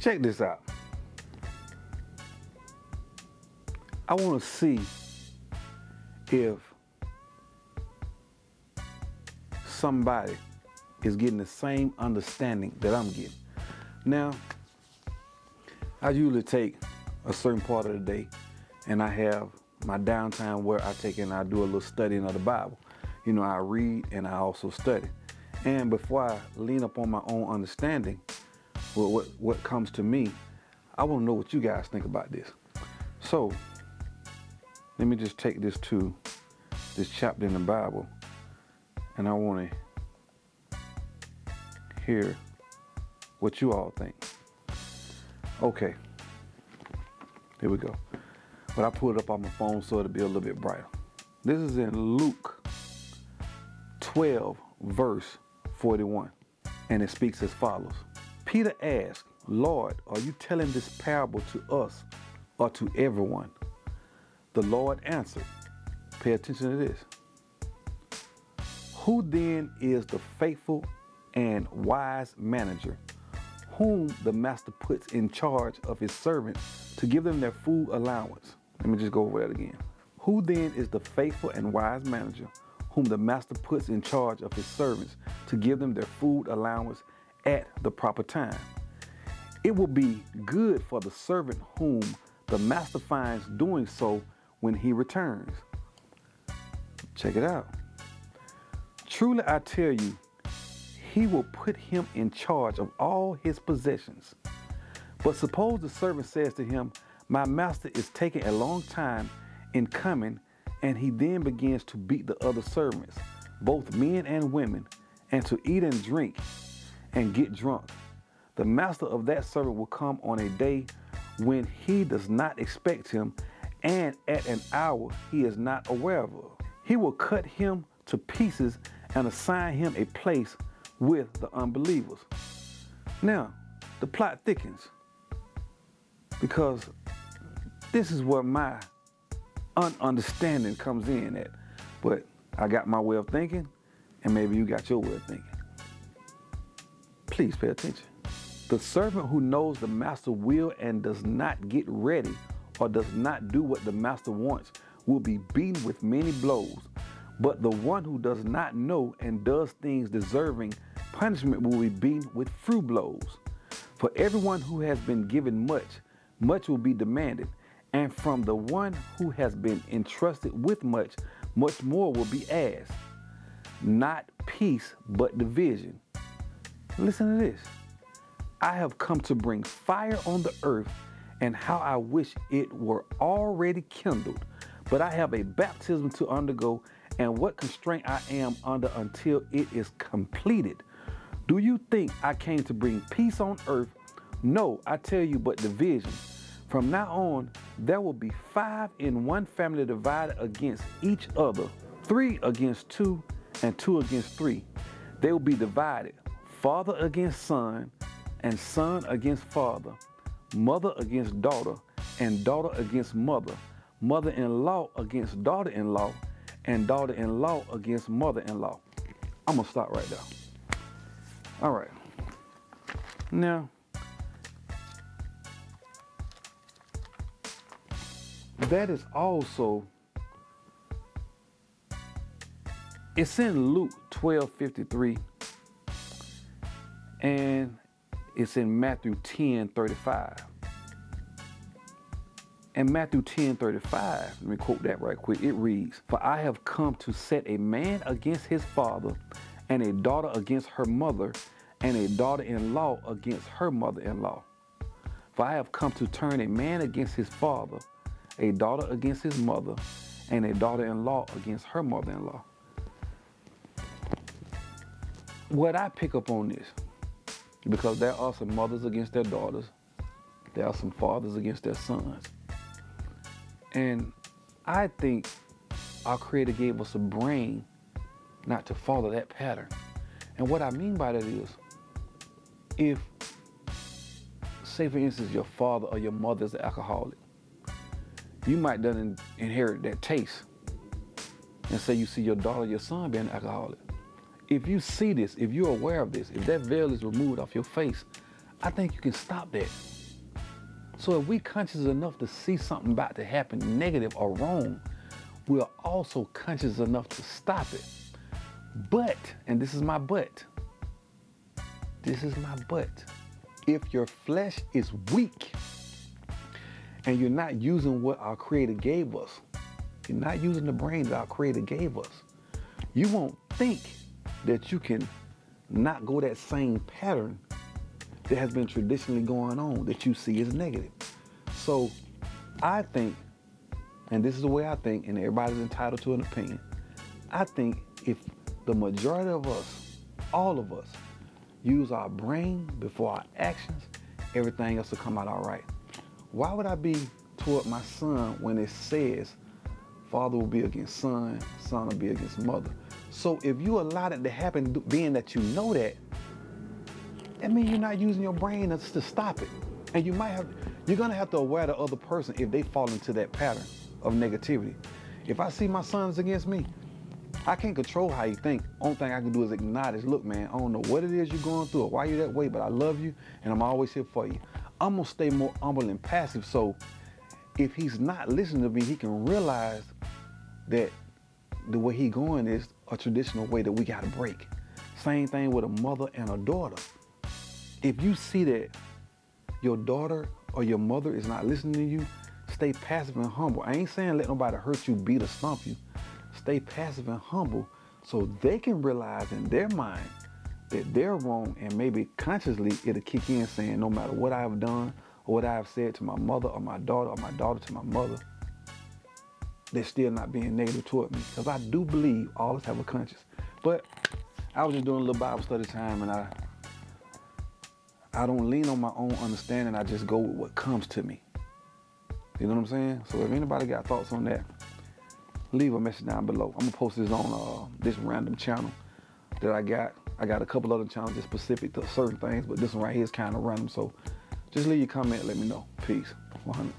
Check this out. I want to see if somebody is getting the same understanding that I'm getting. Now, I usually take a certain part of the day and I have my downtime where I take and I do a little studying of the Bible. You know, I read and I also study. And before I lean up on my own understanding, what comes to me, I want to know what you guys think about this. So, let me just take this to this chapter in the Bible, and I want to hear what you all think. Okay, here we go. But I pulled it up on my phone so it'll be a little bit brighter. This is in Luke 12, verse 41, and it speaks as follows. Peter asked, Lord, are you telling this parable to us or to everyone? The Lord answered, pay attention to this. Who then is the faithful and wise manager, whom the master puts in charge of his servants to give them their food allowance? Let me just go over that again. Who then is the faithful and wise manager, whom the master puts in charge of his servants to give them their food allowance at the proper time? It will be good for the servant whom the master finds doing so when he returns. Check it out. Truly I tell you, he will put him in charge of all his possessions. But suppose the servant says to him, my master is taking a long time in coming, and he then begins to beat the other servants, both men and women, and to eat and drink and get drunk. The master of that servant will come on a day when he does not expect him, and at an hour he is not aware of. He will cut him to pieces and assign him a place with the unbelievers. Now, the plot thickens, because this is where my understanding comes in at. But I got my way of thinking, and maybe you got your way of thinking. Please pay attention. The servant who knows the master will and does not get ready or does not do what the master wants will be beaten with many blows. But the one who does not know and does things deserving punishment will be beaten with few blows. For everyone who has been given much, much will be demanded. And from the one who has been entrusted with much, much more will be asked. Not peace, but division. Listen to this. I have come to bring fire on the earth, and how I wish it were already kindled. But I have a baptism to undergo, and what constraint I am under until it is completed. Do you think I came to bring peace on earth? No, I tell you, but division. From now on, there will be 5 in one family divided against each other, 3 against 2, and 2 against 3. They will be divided, father against son, and son against father, mother against daughter, and daughter against mother, mother-in-law against daughter-in-law, and daughter-in-law against mother-in-law. I'm gonna stop right there. All right. Now, that is also, it's in Luke 12:53, and it's in Matthew 10:35. And Matthew 10:35, let me quote that right quick. It reads, for I have come to set a man against his father, and a daughter against her mother, and a daughter-in-law against her mother-in-law. For I have come to turn a man against his father, a daughter against his mother, and a daughter-in-law against her mother-in-law. What I pick up on this, because there are some mothers against their daughters, there are some fathers against their sons. And I think our Creator gave us a brain not to follow that pattern. And what I mean by that is, if, say for instance, your father or your mother is an alcoholic, you might then inherit that taste. And say you see your daughter or your son being an alcoholic. If you see this, if you're aware of this, if that veil is removed off your face, I think you can stop that. So if we conscious enough to see something about to happen negative or wrong, we're also conscious enough to stop it. But, and this is my but, if your flesh is weak and you're not using what our Creator gave us, you're not using the brain that our Creator gave us, you won't think that you can not go that same pattern that has been traditionally going on that you see as negative. So I think, and this is the way I think, and everybody's entitled to an opinion, I think if the majority of us, all of us, use our brain before our actions, everything else will come out all right. Why would I be toward my son when it says father will be against son, son will be against mother? So if you allow that to happen, being that you know that means you're not using your brain to stop it. And you're gonna have to aware the other person if they fall into that pattern of negativity. If I see my son's against me, I can't control how you think. Only thing I can do is acknowledge, look, man, I don't know what it is you're going through or why you're that way, but I love you and I'm always here for you. I'm gonna stay more humble and passive, so if he's not listening to me, he can realize that the way he going is a traditional way that we gotta break. Same thing with a mother and a daughter. If you see that your daughter or your mother is not listening to you, stay passive and humble. I ain't saying let nobody hurt you, beat or stomp you. Stay passive and humble so they can realize in their mind that they're wrong, and maybe consciously it'll kick in saying no matter what I have done or what I have said to my mother or my daughter to my mother, they're still not being negative toward me. Because I do believe all of us have a conscience. But I was just doing a little Bible study time, and I don't lean on my own understanding. I just go with what comes to me. You know what I'm saying? So if anybody got thoughts on that, leave a message down below. I'm gonna post this on this random channel that I got. I got a couple other channels just specific to certain things, but this one right here is kind of random. So just leave your comment, let me know. Peace. 100.